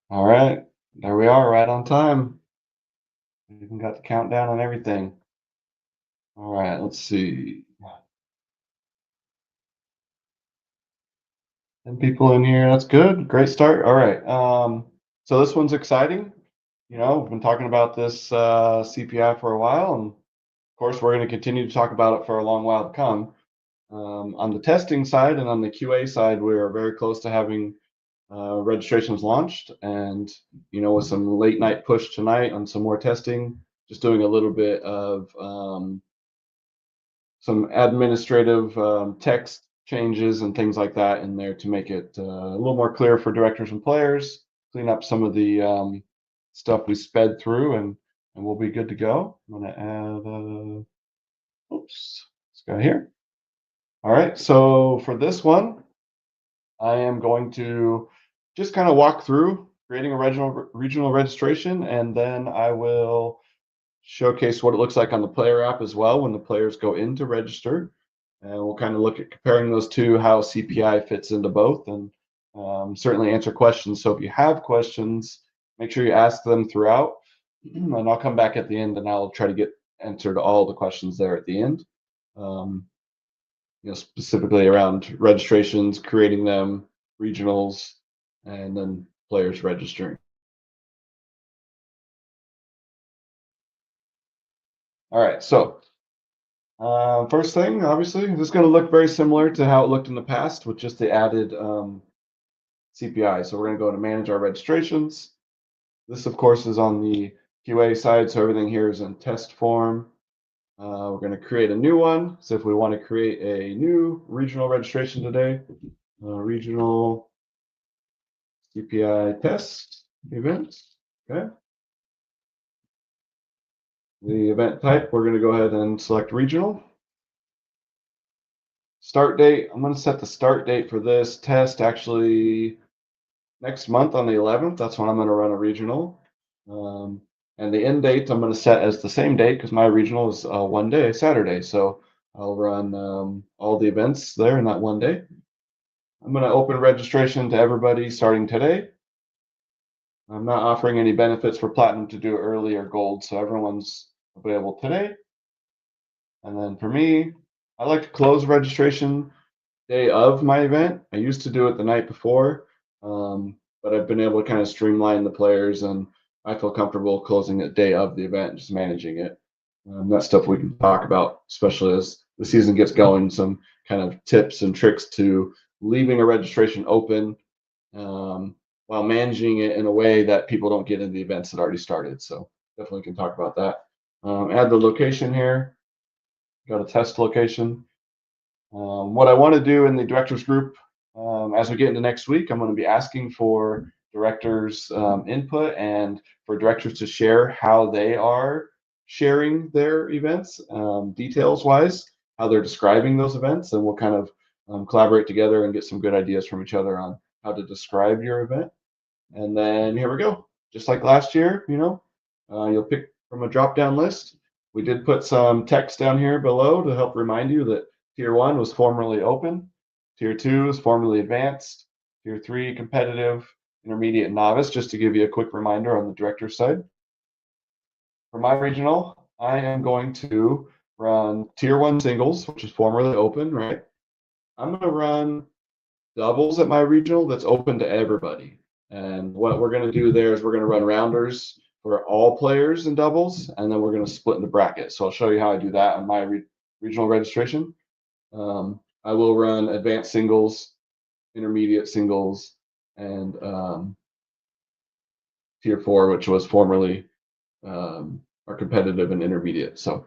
All right, there we are, right on time. We even got the countdown and everything. All right, let's see. 10 people in here. That's good. Great start. All right. So this one's exciting. We've been talking about this CPI for a while, and of course, we're going to continue to talk about it for a long while to come. On the testing side and on the QA side, we are very close to having registrations launched, and with some late night push tonight on some more testing, just doing a little bit of some administrative text changes and things like that in there to make it a little more clear for directors and players, clean up some of the stuff we sped through, and we'll be good to go. I'm going to add, oops, this guy here. All right, so for this one, I am going to just kind of walk through creating a regional registration, and then I will showcase what it looks like on the player app as well when the players go in to register. And we'll kind of look at comparing those two, how CPI fits into both, and certainly answer questions. So if you have questions, make sure you ask them throughout, and I'll come back at the end and I'll try to get answered all the questions there at the end. Um, specifically around registrations, creating them, regionals, and then players registering. All right, so first thing, obviously, this is going to look very similar to how it looked in the past with just the added CPI. So we're going to go to manage our registrations. This, of course, is on the QA side, so everything here is in test form. We're going to create a new one. So if we want to create a new regional registration today, regional CPI test event, okay. The event type, we're going to go ahead and select regional. Start date, I'm going to set the start date for this test actually next month on the 11th. That's when I'm going to run a regional. And the end date I'm going to set as the same date because my regional is one day, Saturday. So I'll run all the events there in that one day. I'm going to open registration to everybody starting today. I'm not offering any benefits for platinum to do early or gold, so everyone's available today. And then for me, I like to close registration day of my event. I used to do it the night before, but I've been able to kind of streamline the players, and I feel comfortable closing it day of the event, just managing it. That's stuff we can talk about, especially as the season gets going. Some kind of tips and tricks to leaving a registration open while managing it in a way that people don't get into the events that already started. So definitely can talk about that. Add the location here. Got a test location. What I want to do in the directors group, as we get into next week, I'm going to be asking for directors' input and for directors to share how they are sharing their events, details wise, how they're describing those events, and we'll kind of collaborate together and get some good ideas from each other on how to describe your event. And then here we go. Just like last year, you'll pick from a drop down list. We did put some text down here below to help remind you that Tier 1 was formerly open, Tier 2 is formerly advanced, Tier 3 competitive, intermediate, and novice, just to give you a quick reminder on the director's side. For my regional, I am going to run Tier 1 singles, which is formerly open, right? I'm going to run doubles at my regional that's open to everybody. And what we're going to do there is we're going to run rounders for all players in doubles, and then we're going to split into brackets. So I'll show you how I do that on my regional registration. I will run advanced singles, intermediate singles, and tier 4, which was formerly our competitive and intermediate. So,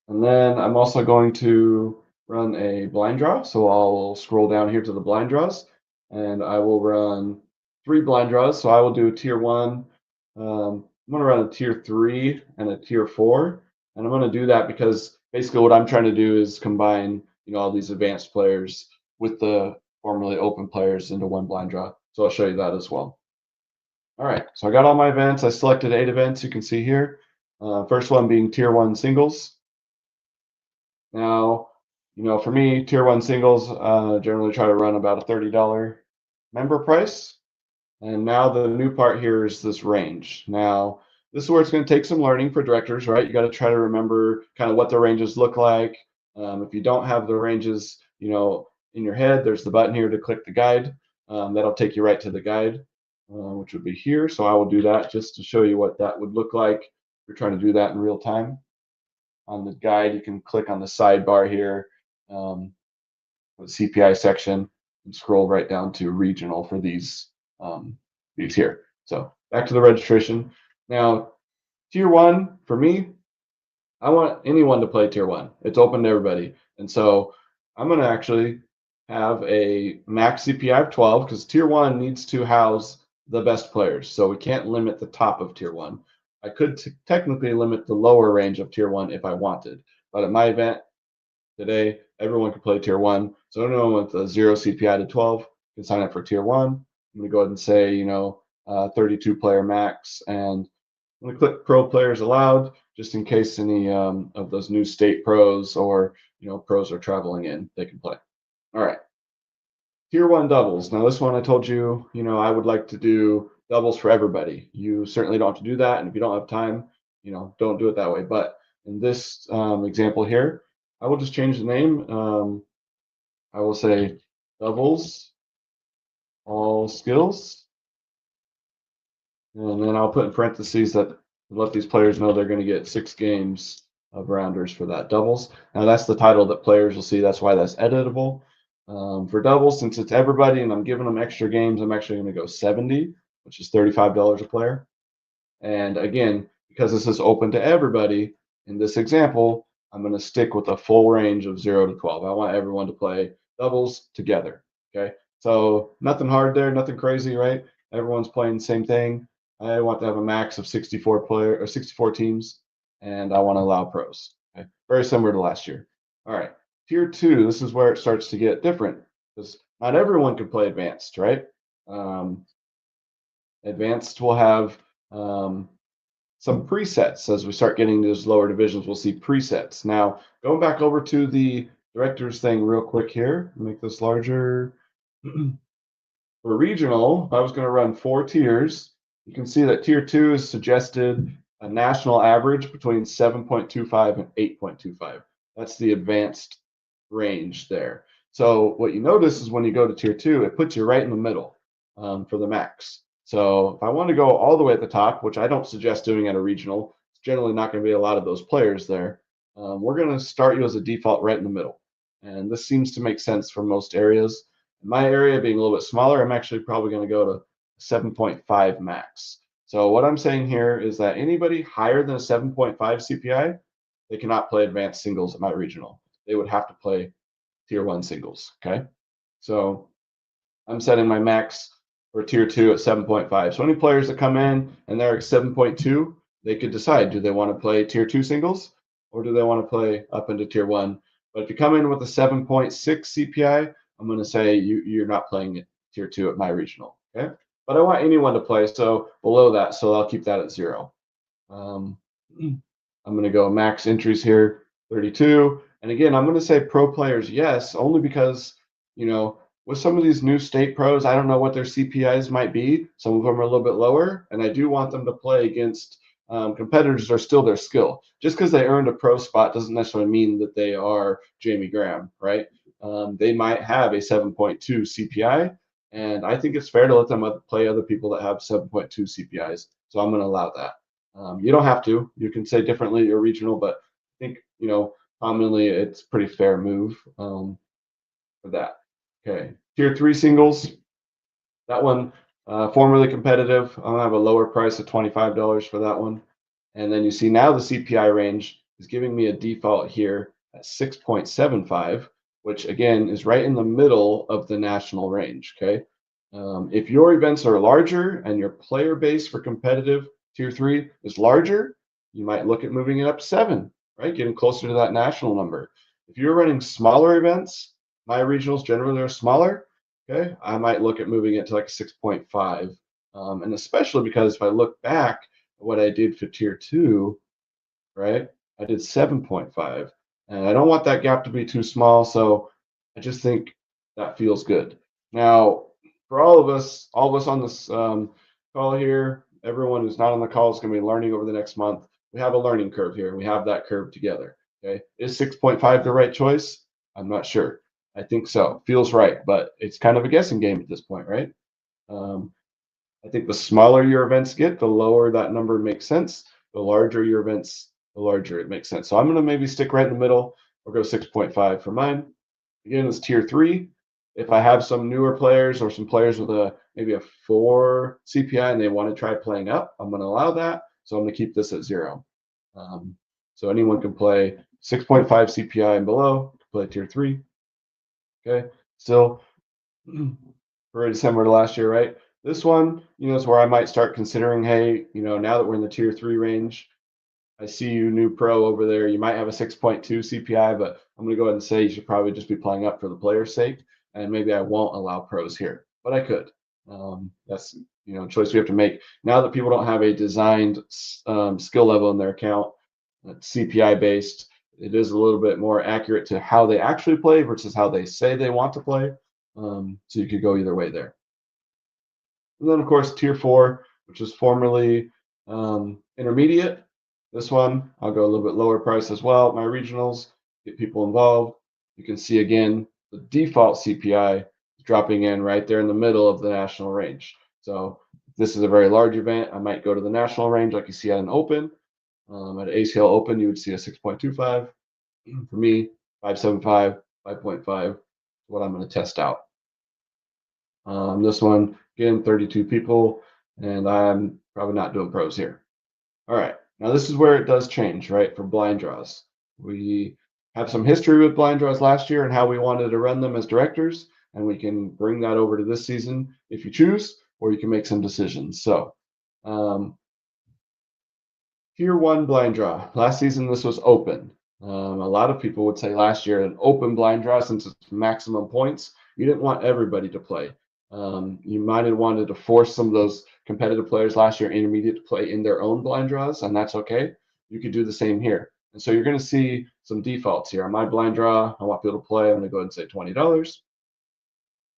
and then I'm also going to run a blind draw. So I'll scroll down here to the blind draws, and I will run 3 blind draws. So I will do a tier 1. I'm going to run a tier 3 and a tier 4. And I'm going to do that because basically what I'm trying to do is combine, all these advanced players with the formerly open players into one blind draw. So I'll show you that as well. All right, so I got all my events. I selected 8 events you can see here. First one being tier 1 singles. Now, for me, tier 1 singles generally try to run about a $30 member price. And now the new part here is this range. Now, this is where it's going to take some learning for directors, right? You got to try to remember kind of what the ranges look like. If you don't have the ranges, in your head, there's the button here to click the guide. That'll take you right to the guide, which would be here. So I will do that just to show you what that would look like if you're trying to do that in real time. On the guide, you can click on the sidebar here, the CPI section, and scroll right down to regional for these here. So back to the registration. Now, tier one for me, I want anyone to play tier one. It's open to everybody, and so I'm going to actually have a max CPI of 12 because tier one needs to house the best players. So we can't limit the top of tier one. I could technically limit the lower range of tier one if I wanted, but at my event today, everyone can play tier one. So anyone with a 0 CPI to 12 can sign up for tier one. I'm going to go ahead and say, 32 player max, and I'm going to click pro players allowed just in case any of those new state pros or pros are traveling in, they can play. All right. Tier one doubles. Now this one I told you, I would like to do doubles for everybody. You certainly don't have to do that, and if you don't have time, don't do it that way. But in this example here, I will just change the name. I will say doubles all skills, and then I'll put in parentheses that let these players know they're going to get 6 games of rounders for that doubles. Now that's the title that players will see. That's why that's editable. For doubles, since it's everybody and I'm giving them extra games, I'm actually going to go 70, which is $35 a player. And again, because this is open to everybody, in this example, I'm going to stick with a full range of 0 to 12. I want everyone to play doubles together. Okay, so nothing hard there, nothing crazy, right? Everyone's playing the same thing. I want to have a max of 64 teams, and I want to allow pros. Okay, very similar to last year. All right, tier two. This is where it starts to get different because not everyone can play advanced, right? Advanced will have some presets. As we start getting to those lower divisions, we'll see presets. Now, going back over to the directors thing real quick here, make this larger. For regional, if I was going to run 4 tiers, you can see that tier 2 is suggested a national average between 7.25 and 8.25. That's the advanced range there. So what you notice is when you go to tier 2, it puts you right in the middle for the max. So if I want to go all the way at the top, which I don't suggest doing at a regional, it's generally not going to be a lot of those players there. We're going to start you as a default right in the middle. And this seems to make sense for most areas. In my area being a little bit smaller, I'm actually probably going to go to 7.5 max. So what I'm saying here is that anybody higher than a 7.5 CPI, they cannot play advanced singles at my regional. They would have to play tier 1 singles. Okay. So I'm setting my max for tier 2 at 7.5. So any players that come in and they're at 7.2, they could decide, do they want to play tier 2 singles or do they want to play up into tier 1? But if you come in with a 7.6 CPI, I'm going to say you're not playing at tier 2 at my regional. Okay. But I want anyone to play, so below that, so I'll keep that at 0. I'm going to go max entries here, 32. And again, I'm going to say pro players, yes, only because, with some of these new state pros, I don't know what their CPIs might be. Some of them are a little bit lower, and I do want them to play against competitors that are still their skill. Just because they earned a pro spot doesn't necessarily mean that they are Jamie Graham, right? They might have a 7.2 CPI, and I think it's fair to let them play other people that have 7.2 CPIs. So I'm going to allow that. You don't have to. You can say differently your regional, but I think, commonly it's pretty fair move for that. Okay, tier 3 singles. That one, formerly competitive. I'm gonna have a lower price of $25 for that one. And then you see now the CPI range is giving me a default here at 6.75, which again is right in the middle of the national range. Okay, if your events are larger and your player base for competitive tier 3 is larger, you might look at moving it up to 7, right? Getting closer to that national number. If you're running smaller events, my regionals generally are smaller. Okay, I might look at moving it to like 6.5, and especially because if I look back at what I did for tier 2, right, I did 7.5, and I don't want that gap to be too small, so I just think that feels good. Now, for all of us on this call here, everyone who's not on the call is going to be learning over the next month. We have a learning curve here. We have that curve together. Okay, is 6.5 the right choice? I'm not sure. I think so. Feels right, but it's kind of a guessing game at this point, right? Um, I think the smaller your events get, the lower that number makes sense. The larger your events, the larger it makes sense. So I'm going to maybe stick right in the middle or go 6.5 for mine. Again, it's tier 3. If I have some newer players or some players with maybe a 4 CPI and they want to try playing up, I'm going to allow that. So I'm going to keep this at 0. So anyone can play 6.5 CPI and below, play tier 3. Okay, still very similar to last year, right? This one, is where I might start considering, hey, now that we're in the tier 3 range, I see you new pro over there. You might have a 6.2 CPI, but I'm going to go ahead and say you should probably just be playing up for the player's sake. And maybe I won't allow pros here, but I could. That's a choice we have to make. Now that people don't have a designed skill level in their account, CPI based, it is a little bit more accurate to how they actually play versus how they say they want to play. So you could go either way there. And then, of course, tier 4, which is formerly intermediate. This one, I'll go a little bit lower price as well. My regionals, get people involved. You can see again, the default CPI is dropping in right there in the middle of the national range. So if this is a very large event, I might go to the national range like you see at an open. At an ACL open, you would see a 6.25. For me, 5.75, 5.5 is what I'm going to test out. This one, again, 32 people, and I'm probably not doing pros here. All right, now this is where it does change, right, for blind draws. We have some history with blind draws last year and how we wanted to run them as directors, and we can bring that over to this season if you choose, or you can make some decisions. So, tier 1 blind draw. Last season, this was open. A lot of people would say last year an open blind draw, since it's maximum points, you didn't want everybody to play. You might have wanted to force some of those competitive players last year, intermediate, to play in their own blind draws, and that's okay. You could do the same here. And so you're going to see some defaults here. On my blind draw, I want people to play. I'm going to go ahead and say $20.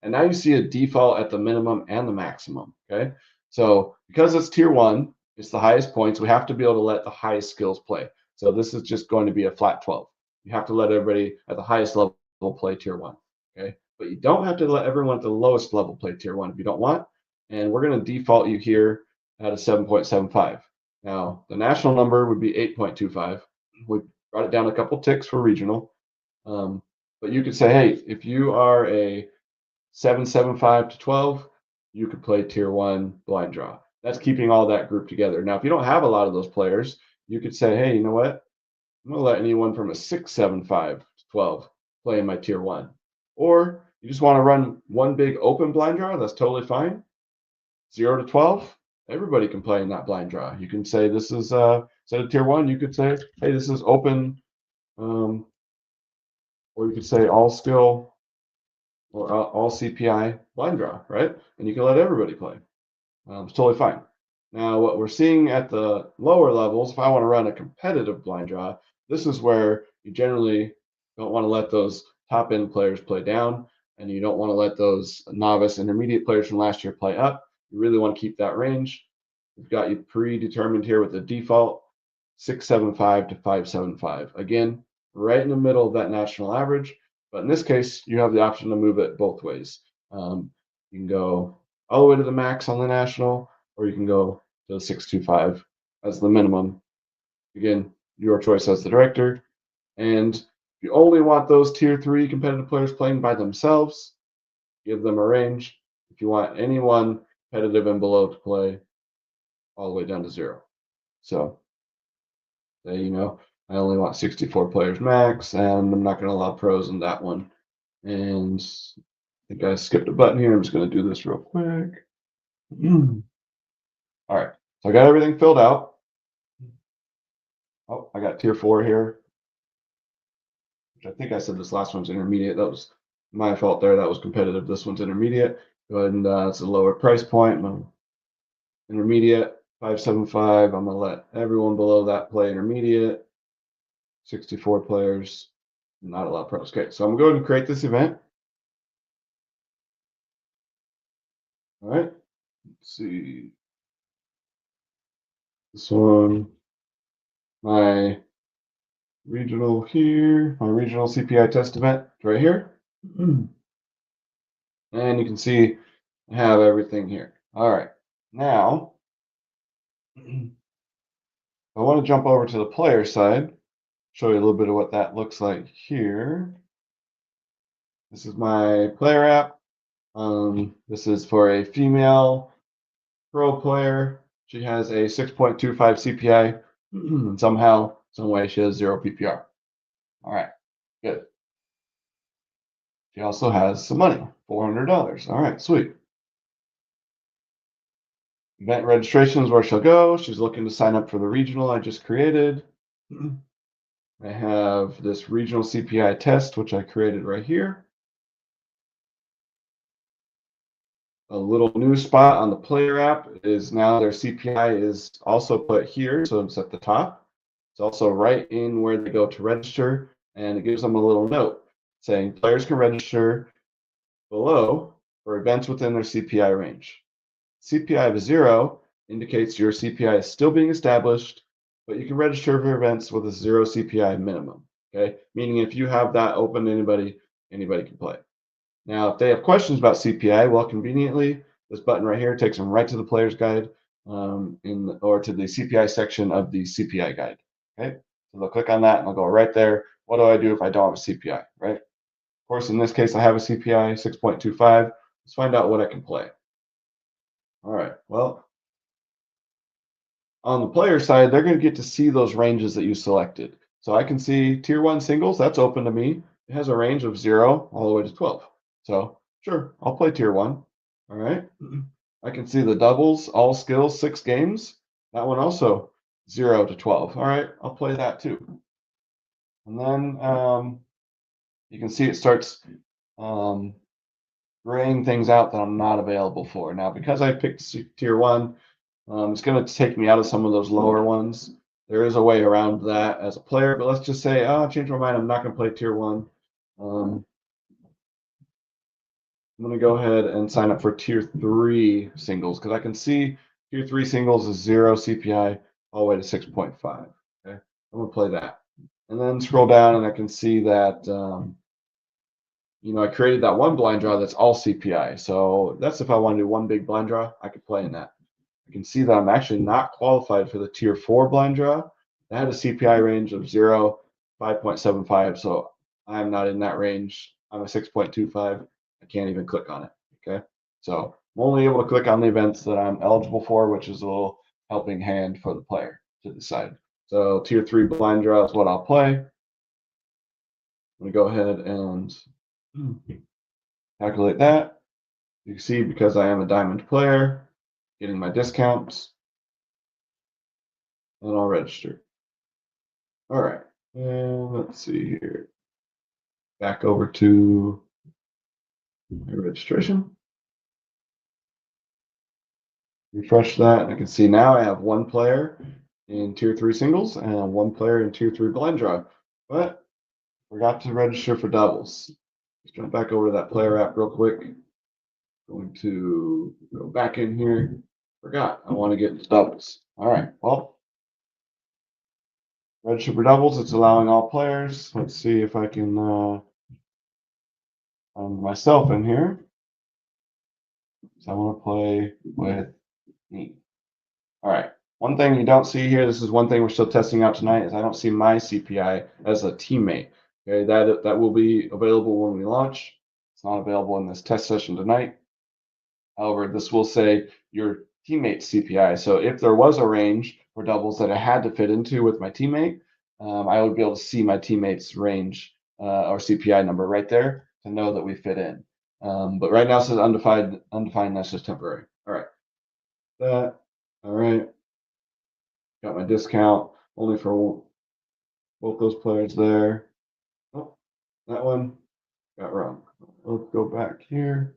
And now you see a default at the minimum and the maximum. Okay. So because it's tier 1, it's the highest points. We have to be able to let the highest skills play. So this is just going to be a flat 12. You have to let everybody at the highest level play tier 1. Okay. But you don't have to let everyone at the lowest level play tier 1 if you don't want. And we're going to default you here at a 7.75. Now, the national number would be 8.25. We brought it down a couple ticks for regional. But you could say, hey, if you are a 7.75 to 12, you could play tier 1 blind draw. That's keeping all that group together. Now, if you don't have a lot of those players, you could say, hey, you know what? I'm going to let anyone from a 6.75 to 12 play in my tier 1. Or you just want to run one big open blind draw, that's totally fine. 0 to 12, everybody can play in that blind draw. You can say this is instead of tier 1, you could say, hey, this is open, or you could say all skill or all CPI blind draw, right? And you can let everybody play. It's totally fine. Now, what we're seeing at the lower levels, if I want to run a competitive blind draw, this is where you generally don't want to let those top end players play down, and you don't want to let those novice intermediate players from last year play up. You really want to keep that range. We've got you predetermined here with the default 6.75 to 5.75. Again, right in the middle of that national average. But in this case, you have the option to move it both ways. You can go all the way to the max on the national, or you can go to 6.25 as the minimum. Again, your choice as the director. And if you only want those tier 3 competitive players playing by themselves, give them a range. If you want anyone competitive and below to play, all the way down to 0. So, say, I only want 64 players max, and I'm not going to allow pros in that one. And I think I skipped a button here. I'm just going to do this real quick. All right, so I got everything filled out. Oh, I got tier 4 here, which I think I said this last one's intermediate. That was my fault there. That was competitive. This one's intermediate. Go ahead and it's a lower price point. Intermediate 5.75. I'm gonna let everyone below that play intermediate. 64 players, not a lot of pros. Okay, so I'm going to create this event. All right, let's see this one, my regional here, my regional CPI test event right here. And you can see I have everything here. All right, now I want to jump over to the player side, show you a little bit of what that looks like here. This is my player app. This is for a female pro player. She has a 6.25 CPI, and somehow, some way, she has 0 PPR. All right, good. She also has some money, $400. All right, sweet. Event registration is where she'll go. She's looking to sign up for the regional I just created. I have this regional CPI test, which I created right here. A little new spot on the player app is now their CPI is also put here, so it's at the top. It's also right in where they go to register, and it gives them a little note saying players can register below for events within their CPI range. CPI of 0 indicates your CPI is still being established, but you can register for events with a 0 CPI minimum. Okay, meaning if you have that open to anybody can play. Now, if they have questions about CPI, well, conveniently, this button right here takes them right to the player's guide or to the CPI section of the CPI guide. Okay, so they'll click on that and they'll go right there. What do I do if I don't have a CPI, right? Of course, in this case, I have a CPI 6.25. Let's find out what I can play. All right, well, on the player side, they're going to get to see those ranges that you selected. So I can see tier 1 singles, that's open to me. It has a range of 0 all the way to 12. So sure, I'll play tier 1. All right. I can see the doubles, all skills, 6 games. That one also 0 to 12. All right, I'll play that too. And then you can see it starts graying things out that I'm not available for. Now, because I picked tier 1, it's going to take me out of some of those lower ones. There is a way around that as a player, but let's just say, oh, I changed my mind. I'm not going to play tier 1. I'm going to go ahead and sign up for tier 3 singles because I can see tier 3 singles is 0 CPI all the way to 6.5. Okay, I'm going to play that. And then scroll down and I can see that, I created that one blind draw that's all CPI. So that's if I want to do one big blind draw, I could play in that. You can see that I'm actually not qualified for the tier 4 blind draw. That had a CPI range of 0, 5.75. So I'm not in that range. I'm a 6.25. I can't even click on it. Okay. So I'm only able to click on the events that I'm eligible for, which is a little helping hand for the player to decide. So tier 3 blind draw is what I'll play. I'm going to go ahead and calculate that. You can see because I am a diamond player, getting my discounts, and I'll register. All right, and let's see here. Back over to my registration. Refresh that, and I can see now I have one player in tier 3 singles and one player in tier 3 blind draw, but forgot to register for doubles. Let's jump back over to that player app real quick. Going to go back in here. Forgot, I want to get into doubles. All right, well, register for doubles, it's allowing all players. Let's see if I can find myself in here. So I want to play with me. All right. One thing you don't see here, this is one thing we're still testing out tonight, is I don't see my CPI as a teammate. Okay, that will be available when we launch. It's not available in this test session tonight. However, this will say your teammate's CPI. So if there was a range for doubles that I had to fit into with my teammate, I would be able to see my teammate's range or CPI number right there to know that we fit in. But right now it says undefined. That's just temporary. All right. That. All right. Got my discount only for both those players there. Oh, that one got wrong. Let's go back here.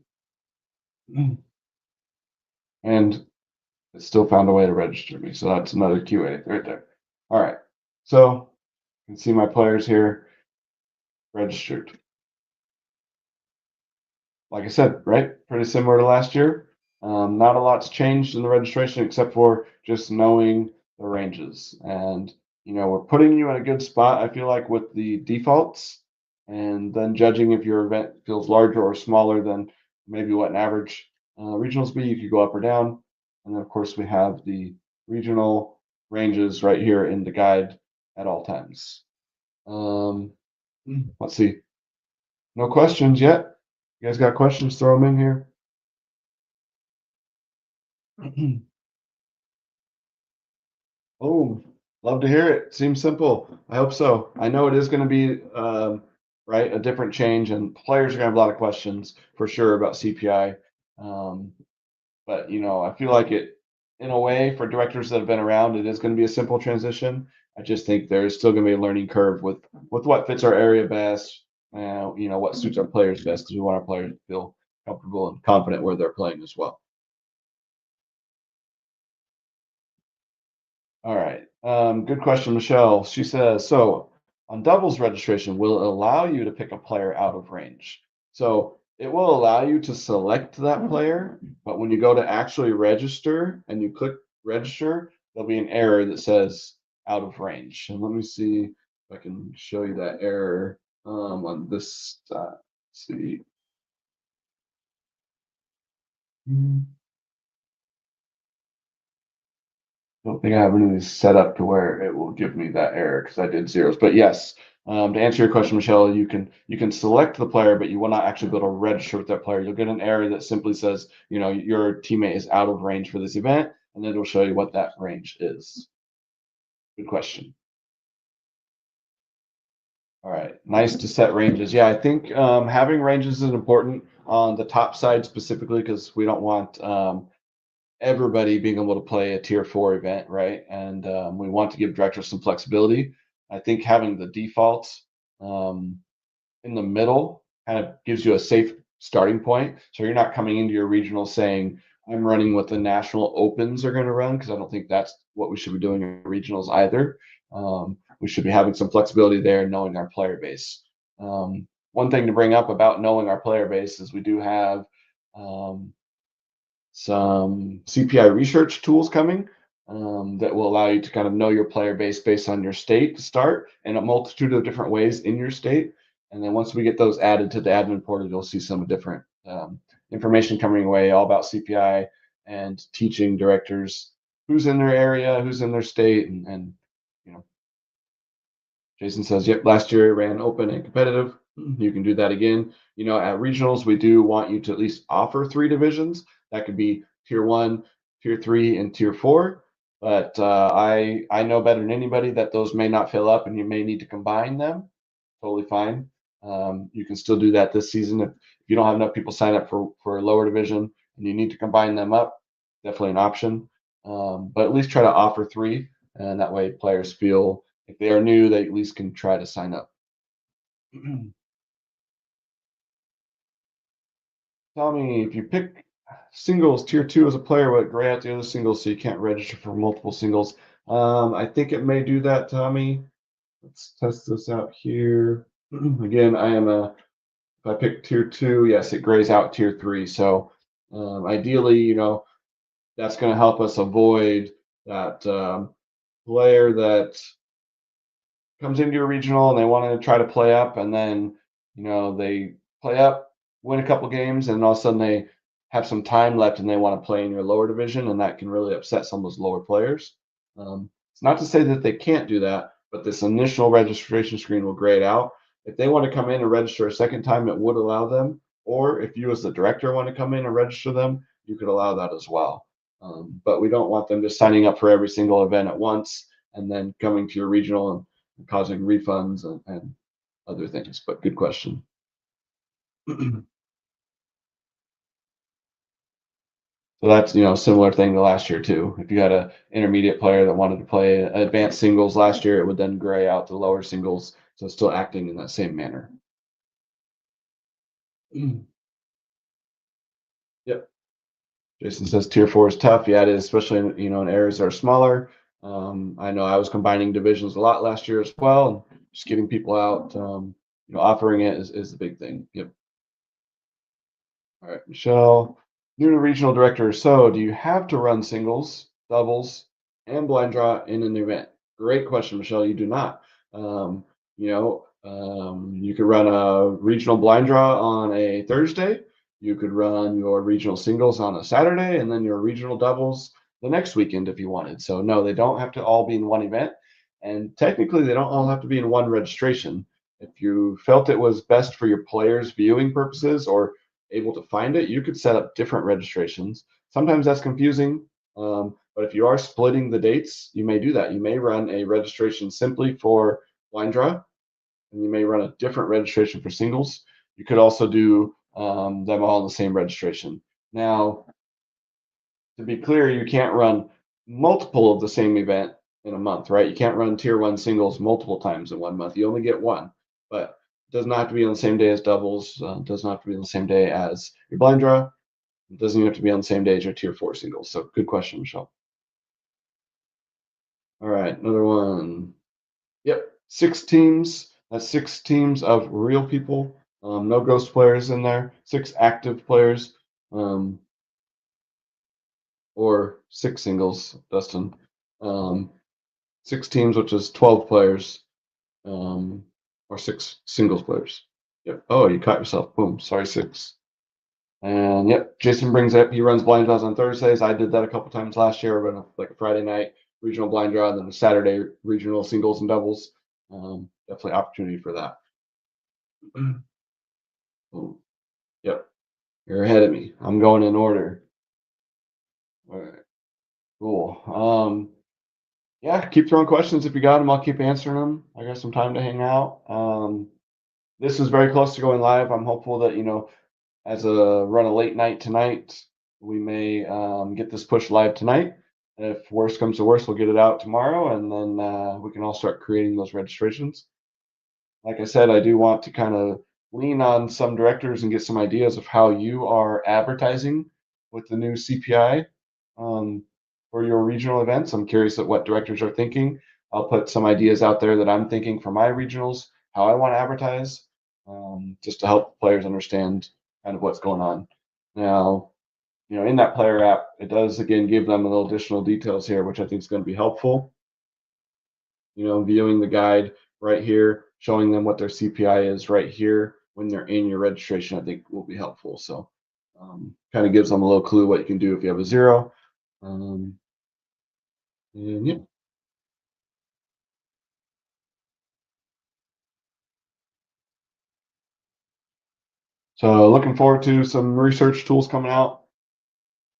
And it still found a way to register me. So that's another QA right there. All right. So you can see my players here registered. Like I said, right? Pretty similar to last year. Not a lot's changed in the registration except for just knowing the ranges. And, we're putting you in a good spot, I feel like, with the defaults, and then judging if your event feels larger or smaller than maybe what an average regionals be. You could go up or down. And then, of course, we have the regional ranges right here in the guide at all times. Um, let's see. No questions yet. You guys got questions? Throw them in here. Oh, love to hear it. Seems simple. I hope so. I know it is going to be right, a different change, and players are going to have a lot of questions for sure about CPI. Um, but I feel like it, in a way, for directors that have been around, it is going to be a simple transition. I just think there is still going to be a learning curve with what fits our area best. What suits our players best, because we want our players to feel comfortable and confident where they're playing as well. All right. Good question, Michelle. She says, so on doubles registration, will it allow you to pick a player out of range? So it will allow you to select that player, but when you go to actually register and you click register, there'll be an error that says out of range. And let me see if I can show you that error on this. Let's see. Don't think I have any of these set up to where it will give me that error because I did zeros. But yes, to answer your question, Michelle, you can select the player, but you will not actually be able to register with that player. You'll get an error that simply says, your teammate is out of range for this event, and then it'll show you what that range is. Good question. All right, nice to set ranges. Yeah, I think having ranges is important on the top side specifically because we don't want everybody being able to play a tier 4 event, right? And we want to give directors some flexibility. I think having the defaults um, in the middle kind of gives you a safe starting point. So you're not coming into your regional saying, I'm running what the national opens are going to run, because I don't think that's what we should be doing in regionals either. We should be having some flexibility there, knowing our player base. One thing to bring up about knowing our player base is we do have um, some CPI research tools coming that will allow you to kind of know your player base based on your state to start in a multitude of different ways in your state. And then once we get those added to the admin portal, you'll see some different information coming away all about CPI and teaching directors who's in their area, who's in their state, and you know, Jason says, yep, last year ran open and competitive. You can do that again. At regionals, we do want you to at least offer 3 divisions. That could be tier 1, tier 3, and tier 4. But I know better than anybody that those may not fill up and you may need to combine them. Totally fine. You can still do that this season. If you don't have enough people sign up for a lower division and you need to combine them up, definitely an option. But at least try to offer 3, and that way players feel if they are new, they at least can try to sign up. Tommy, if you pick singles tier 2 as a player, would it gray out the other singles so you can't register for multiple singles? I think it may do that, Tommy. Let's test this out here. Again, if I pick tier 2, yes, it grays out tier 3. So ideally, that's going to help us avoid that player that comes into a regional and they want to try to play up, and then they play up, win a couple games, and all of a sudden they have some time left and they want to play in your lower division, and that can really upset some of those lower players. It's not to say that they can't do that, but this initial registration screen will grade out. If they want to come in and register a second time, it would allow them. Or if you as the director want to come in and register them, you could allow that as well. But we don't want them just signing up for every single event at once and then coming to your regional and causing refunds and other things. But good question. So that's similar thing to last year too. If you had an intermediate player that wanted to play advanced singles last year, it would then gray out to lower singles. So it's still acting in that same manner. Yep. Jason says tier 4 is tough. Yeah, it is, especially in areas that are smaller. I know I was combining divisions a lot last year as well, and just getting people out. Offering it is the big thing. Yep. All right, Michelle. New to regional director. So, do you have to run singles, doubles, and blind draw in an event? Great question, Michelle. You do not. You could run a regional blind draw on a Thursday. You could run your regional singles on a Saturday, and then your regional doubles the next weekend if you wanted. So, no, they don't have to all be in one event. And technically, they don't all have to be in one registration. If you felt it was best for your players' viewing purposes or able to find it, you could set up different registrations. Sometimes that's confusing, but if you are splitting the dates, you may do that. You may run a registration simply for blind draw, and you may run a different registration for singles. You could also do them all in the same registration. Now, to be clear, you can't run multiple of the same event in a month, right? You can't run tier one singles multiple times in 1 month. You only get one, but it does not have to be on the same day as doubles. Does not have to be on the same day as your blind draw. It doesn't even have to be on the same day as your tier four singles. So good question, Michelle. All right, another one. Yep, 6 teams. That's 6 teams of real people. No ghost players in there. 6 active players. Or 6 singles, Dustin. 6 teams, which is 12 players, or 6 singles players. Yep. Oh, you caught yourself. Boom. Sorry, 6. And yep, Jason brings up he runs blind draws on Thursdays. I did that a couple times last year, but like a Friday night regional blind draw, and then a Saturday regional singles and doubles. Definitely opportunity for that. Boom. Yep. You're ahead of me. I'm going in order. All right. Cool. Yeah, keep throwing questions if you got them. I'll keep answering them. I got some time to hang out. This is very close to going live. I'm hopeful that as a run a late night tonight, we may get this pushed live tonight. If worst comes to worst, we'll get it out tomorrow, and then we can all start creating those registrations. Like I said, I do want to kind of lean on some directors and get some ideas of how you are advertising with the new CPI for your regional events. I'm curious at what directors are thinking. I'll put some ideas out there that I'm thinking for my regionals, how I want to advertise, just to help players understand kind of what's going on. Now, in that player app, it does again give them a little additional details here, which I think is going to be helpful. Viewing the guide right here, showing them what their CPI is right here when they're in your registration, I think will be helpful. So kind of gives them a little clue what you can do if you have a 0. And yeah. So looking forward to some research tools coming out.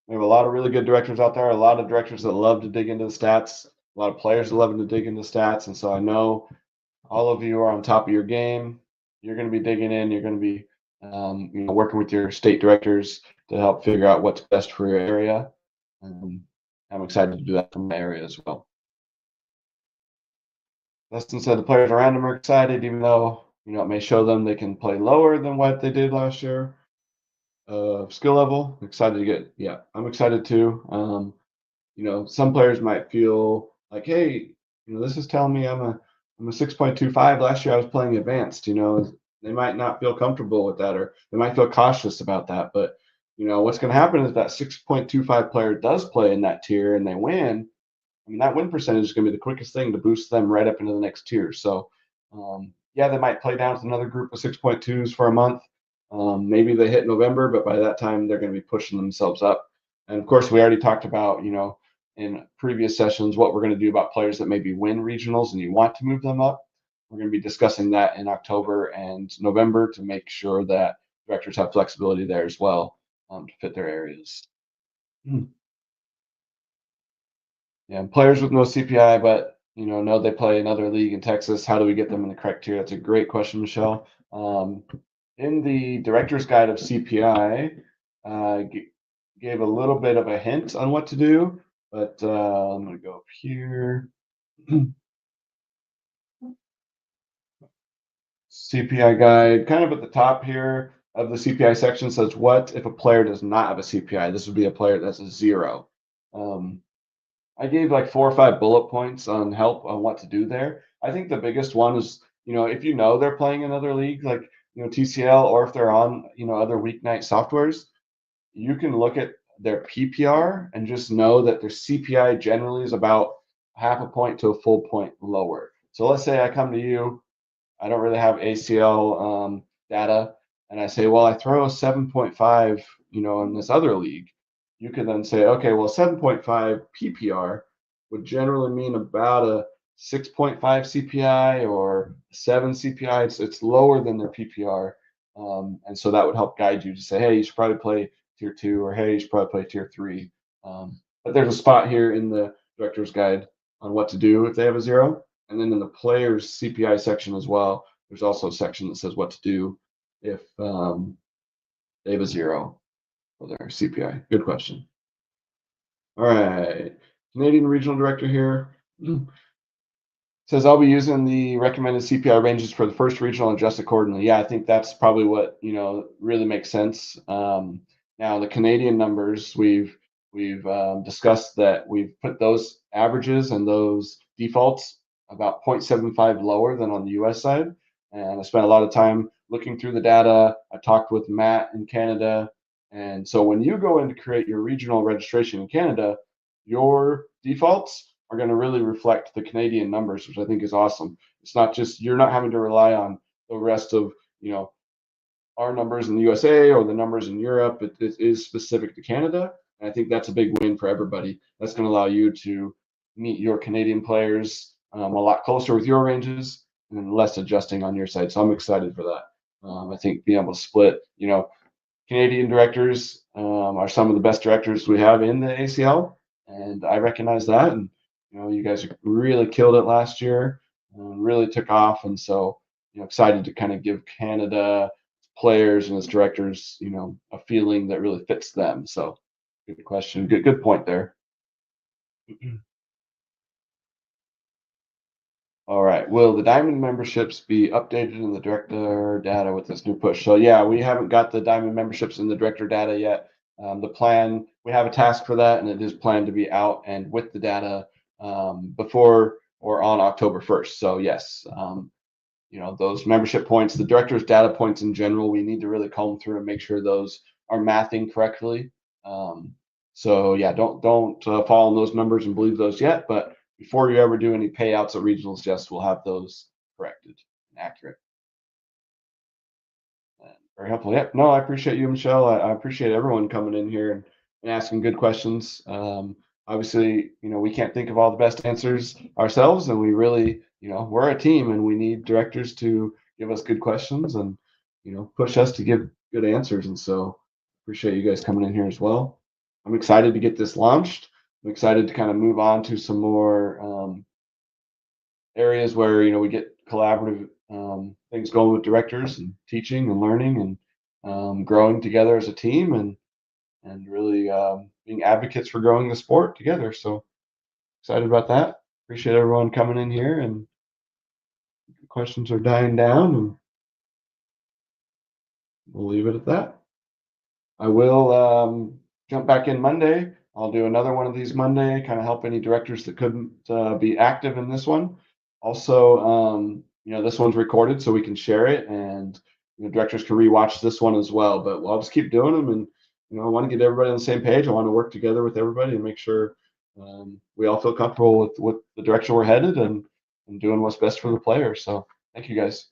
We have a lot of really good directors out there, a lot of directors that love to dig into the stats, a lot of players that love to dig into stats. And so I know all of you are on top of your game. You're going to be digging in. You're going to be working with your state directors to help figure out what's best for your area. I'm excited to do that for my area as well. Dustin said the players around him are excited, even though it may show them they can play lower than what they did last year. Skill level, excited to get. Yeah, I'm excited too. Some players might feel like, hey, this is telling me I'm a 6.25. Last year I was playing advanced. They might not feel comfortable with that, or they might feel cautious about that. But what's going to happen is that 6.25 player does play in that tier and they win. I mean, that win percentage is going to be the quickest thing to boost them right up into the next tier. So, yeah, they might play down with another group of 6.2s for a month. Maybe they hit November, but by that time they're going to be pushing themselves up. And of course, we already talked about, in previous sessions, what we're going to do about players that maybe win regionals and you want to move them up. We're going to be discussing that in October and November to make sure that directors have flexibility there as well to fit their areas. Yeah, players with no CPI, but know they play another league in Texas. How do we get them in the correct tier? That's a great question, Michelle. In the director's guide of CPI, gave a little bit of a hint on what to do, but I'm going to go up here. CPI guide, kind of at the top here of the CPI section says, what if a player does not have a CPI? This would be a player that's a 0. I gave like 4 or 5 bullet points on help on what to do there. I think the biggest one is, if they're playing another league like, TCL, or if they're on, other weeknight softwares, you can look at their PPR and just know that their CPI generally is about half a point to a full point lower. So let's say I come to you, I don't really have ACL data, and I say, well, I throw a 7.5, in this other league. You can then say, okay, well, 7.5 PPR would generally mean about a 6.5 CPI or 7 CPI. It's lower than their PPR. And so that would help guide you to say, hey, you should probably play tier 2, or hey, you should probably play tier 3. But there's a spot here in the director's guide on what to do if they have a 0. And then in the players CPI section as well, there's also a section that says what to do if they have a 0 for their CPI. Good question. All right, Canadian regional director here. Says I'll be using the recommended CPI ranges for the first regional and adjust accordingly. Yeah, I think that's probably what really makes sense. Now the Canadian numbers, we've discussed that we've put those averages and those defaults about 0.75 lower than on the US side. And I spent a lot of time looking through the data. I talked with Matt in Canada. And so when you go in to create your regional registration in Canada, your defaults are going to really reflect the Canadian numbers, which I think is awesome. It's not just, you're not having to rely on the rest of, our numbers in the USA or the numbers in Europe. It is specific to Canada. And I think that's a big win for everybody. That's going to allow you to meet your Canadian players a lot closer with your ranges and less adjusting on your side. So I'm excited for that. I think being able to split, Canadian directors are some of the best directors we have in the ACL. And I recognize that. And, you guys really killed it last year, really took off. And so, excited to kind of give Canada players and its directors, a feeling that really fits them. So good question. Good point there. All right. Will the Diamond memberships be updated in the director data with this new push? So yeah, we haven't got the Diamond memberships in the director data yet. The plan, we have a task for that, and it is planned to be out and with the data before or on October 1st. So yes, those membership points, the director's data points in general, we need to really comb through and make sure those are mathing correctly. So yeah, don't fall on those numbers and believe those yet, but before you ever do any payouts at regionals, just we'll have those corrected and accurate. Very helpful. Yep. No, I appreciate you, Michelle. I appreciate everyone coming in here and asking good questions. Obviously, we can't think of all the best answers ourselves, and we really, we're a team, and we need directors to give us good questions and, push us to give good answers. And so, appreciate you guys coming in here as well. I'm excited to get this launched. I'm excited to kind of move on to some more areas where we get collaborative things going with directors and teaching and learning and growing together as a team and really being advocates for growing the sport together. So excited about that. Appreciate everyone coming in here, and questions are dying down, and we'll leave it at that. I will jump back in Monday. I'll do another one of these Monday, kind of help any directors that couldn't be active in this one. Also, this one's recorded so we can share it, and directors can rewatch this one as well. But I'll just keep doing them, and I want to get everybody on the same page. I want to work together with everybody and make sure we all feel comfortable with the direction we're headed and doing what's best for the players. So thank you guys.